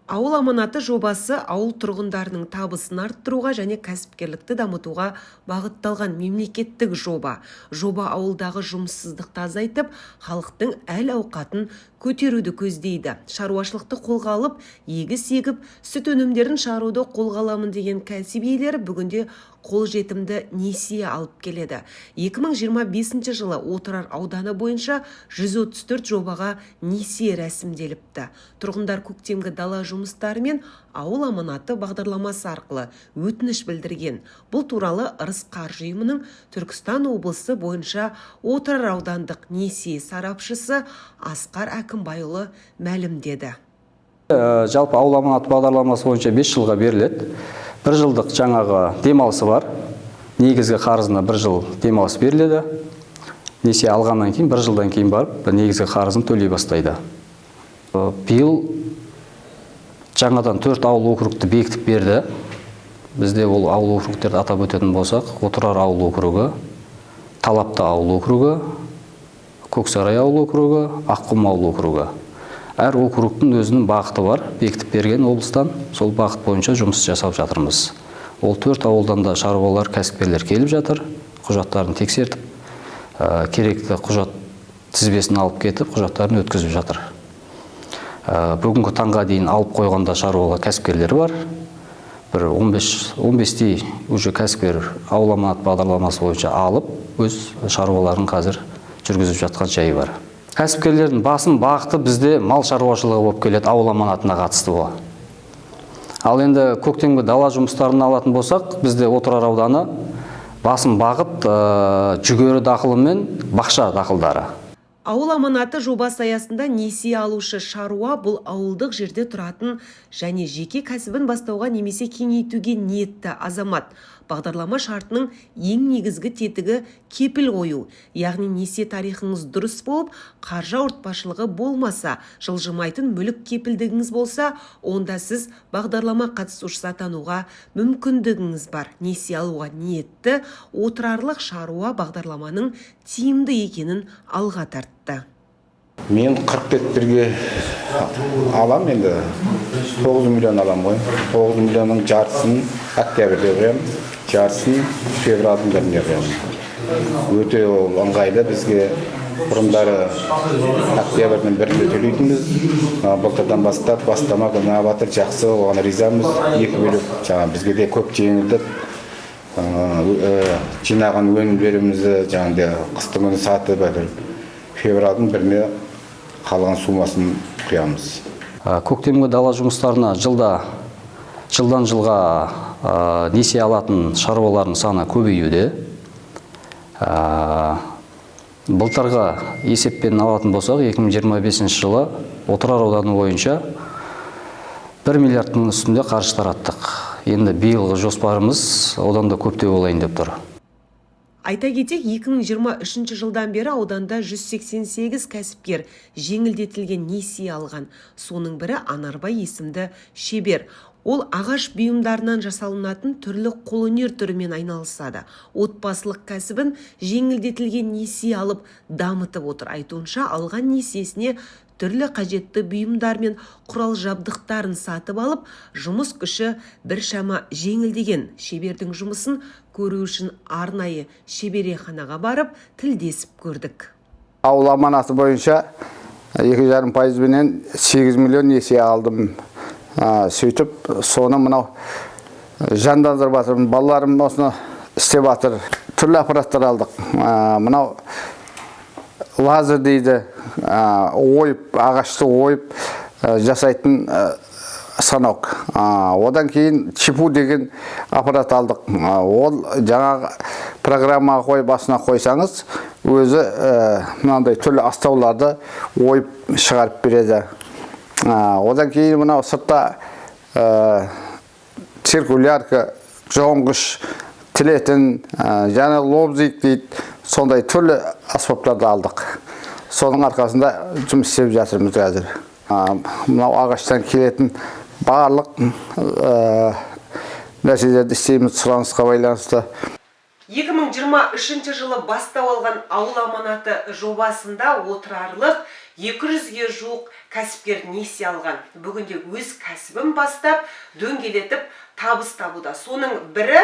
Ауыл аманаты жобасы ауыл тұрғындарының табысын арттыруға және кәсіпкерлікті дамытуға бағытталған мемлекеттік жоба. Жоба ауылдағы жұмыссыздықты азайтып, халықтың әл-ауқатын көтеруді көздейді. Шаруашылықты қолға алып, егіс егіп, сүт өнімдерін шығаруды қолға аламын деген кәсіп иелері бүгінде қолжетімді несие алып келеді. 2025 жылы Отырар ауданы бойынша 134 жобаға несие рәсімделіпті. Тұрғындар көктемгі дала жұмыстары мен ауыл аманаты бағдарламасы арқылы өтініш білдірген. Бұл туралы Ырыс қаржы ұйымының Түркістан облысы бойынша Отырар аудандық несие сарапшысы Асқар Әкімбайұлы мәлімдеді. Жалпы ауыл аманаты бағдарламасы бойынша 5 жылға беріледі. 1 жылдық жаңағы демалысы бар. Негізгі қарызына 1 жыл демалыс беріледі. Несие алғаннан кейін 1 жылдан кейін барып негізгі қарызын төлей бастайды. Биыл жаңадан 4 ауыл округті бекітіп берді. Бізде ол ауыл округтерді атап өтетін болсақ, Отырар ауыл округі, Талапты ауыл округі, Көксарай ауыл округі, Аққұм ауыл округі. Әр округтың өзінің бағыты бар, бекітіп берген облыстан, сол бағыт бойынша жұмыс жасап жатырмыз. Ол 4 ауылдан да шаруалар, кәсіпкерлер келіп жатыр, құжаттарын тексертіп, керекті құжат тізбесін алып кетіп, құжаттарын өткізіп жатыр. Бүгінгі таңға дейін алып қойғанда шаруалар, кәсіпкерлер бар. Бір 15-тей уже кәсіпкер ауыл аманаты бағдарламасы бойынша алып, өз шаруаларын қазір жүргізіп жатқан жайы бар. Кәсіпкерлердің басым бағыты бізде мал шаруашылығы болып келеді, ауыл аманатына қатысты бол. Ал енді көктемгі дала жұмыстарын алатын болсақ, бізде Отырар ауданы басым бағыт жүгері дақылы мен бақша дақылдары. Ауыл аманаты жобасы аясында несие алушы шаруа бұл ауылдық жерде тұратын және жеке кәсібін бастауға немесе кеңейтуге ниетті азамат. Бағдарлама шартының ең негізгі тетігі кепіл қою, яғни несие тарихыңыз дұрыс болып, қаржы ауыртпашылығы болмаса, жылжымайтын мүлік кепілдігіңіз болса, онда сіз бағдарлама қатысушысы атануға мүмкіндігіңіз бар. Несие алуға ниетті отырарлық шаруа бағдарламаның тиімді екенін алға тартты. Мен 40 гектарге алам, енді 9 миллион алам ғой. 9 миллионның жартысын октябрьде берем, жартысын февральдың бірінде берем. Өте ол ыңғайлы, бізге бұрындары октябрьдің бірінде төлейтінбіз. Былтырдан бастап бастама күні батыр жақсы, оған ризамыз. 2 бөлек жаңа бізге де көп жеңілдік. Жинаған өнімдерімізді жаңағыдай қыстың күні сатып февральдың біріне қалған сумасын құямыз. Көктемгі дала жұмыстарына жылдан жылға несие алатын шаруалардың саны көбеюде. Былтырғы есеппен алатын болсақ, 2025 жылы Отырар ауданы бойынша 1 миллиардтың үстінде қаржы тараттық. Енді биылғы жоспарымыз одан да көптеу болайын деп тұр. Айта кетек, 2023 жылдан бері ауданда 188 кәсіпкер жеңілдетілген несие алған. Соның бірі Анарбай есімді шебер. Ол ағаш бұйымдарынан жасалынатын түрлі қолөнер түрімен айналысады. Отбасылық кәсібін жеңілдетілген несие алып дамытып отыр. Айтуынша алған несиесіне түрлі қажетті бұйымдар мен құрал жабдықтарын сатып алып, жұмыс күші біршама жеңілдеген. Шебердің жұмысын көру үшін арнайы шеберханаға барып, тілдесіп көрдік. Ауыл аманаты бойынша 2,5%-менен 8 миллион несие алдым. Сөйтіп, соны мынау жандандырып жатырмын. Балаларым осыны істеп жатыр. Түрлі аппараттар алдық. Мынау лазер дейді, ағашты ойып жасайтын станок. Одан кейін чипу деген аппарат алдық. Ол жаңа программа басына қойсаңыз, өзі мынандай түрлі астауларды ойып шығарып береді. Одан кейін мынау сыртта циркулярка, жоңғыш, тілетін, және лобзик дейді, сондай түрлі аспаптарды алдық. Соның арқасында жұмыс істеп жатырмыз қазір. Мынау ағаштан келетін барлық нәрселерді істейміз сұранысқа байланысты. 2023 жылы бастау алған ауыл аманаты жобасында отырарлық 200-ге жуық кәсіпкер несие алған. Бүгінде өз кәсібін бастап, дөңгелетіп табыс табуда. Соның бірі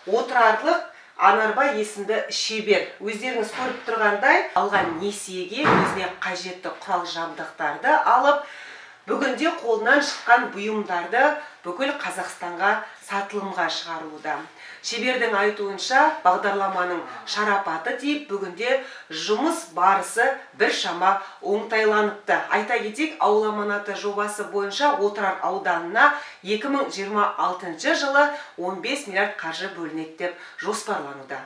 отырарлық Анарбай есімді шебер. Өздеріңіз көріп тұрғандай, алған несиеге өзіне қажетті құрал жабдықтарды алып, бүгінде қолынан шыққан бұйымдарды бүкіл Қазақстанға сатылымға шығаруда. Шебердің айтуынша, бағдарламаның шарапаты тиіп, бүгінде жұмыс барысы біршама оңтайланыпты. Айта кетейік, ауыл аманаты жобасы бойынша Отырар ауданына 2026 жылы 15 миллиард қаржы бөлінеді деп жоспарлануда.